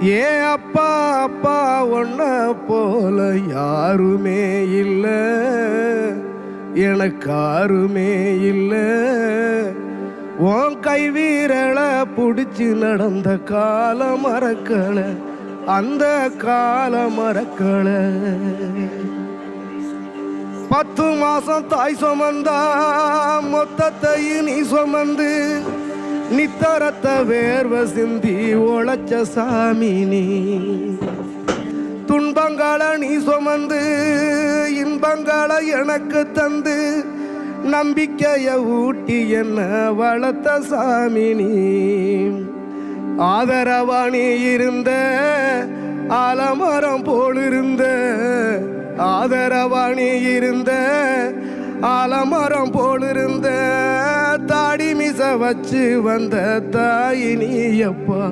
ஏ அப்பா அப்பா ஒன்ன போல யாருமே இல்ல, எனக்கு யாருமே இல்ல. உன் கை வீரல புடிச்சு நடந்த கால மறக்கல, அந்த கால மறக்கல. 10 மாசம் தாய் சுமந்தா மொத்தத்தையும் நீ சுமந்து நித்தரத்த வேர்வ சிந்தி உழைச்ச சாமி நீ. துன்பங்களை நீ சுமந்து இன்பங்களை எனக்கு தந்து நம்பிக்கைய ஊட்டி என்ன வளர்த்த சாமி நீ. ஆதரவா நீ இருந்த ஆலமரம் போலிருந்த, ஆதரவா நீ இருந்த ஆலமரம் போலிருந்த, தாடி மிச வச்சு வந்த தாயினி அப்பா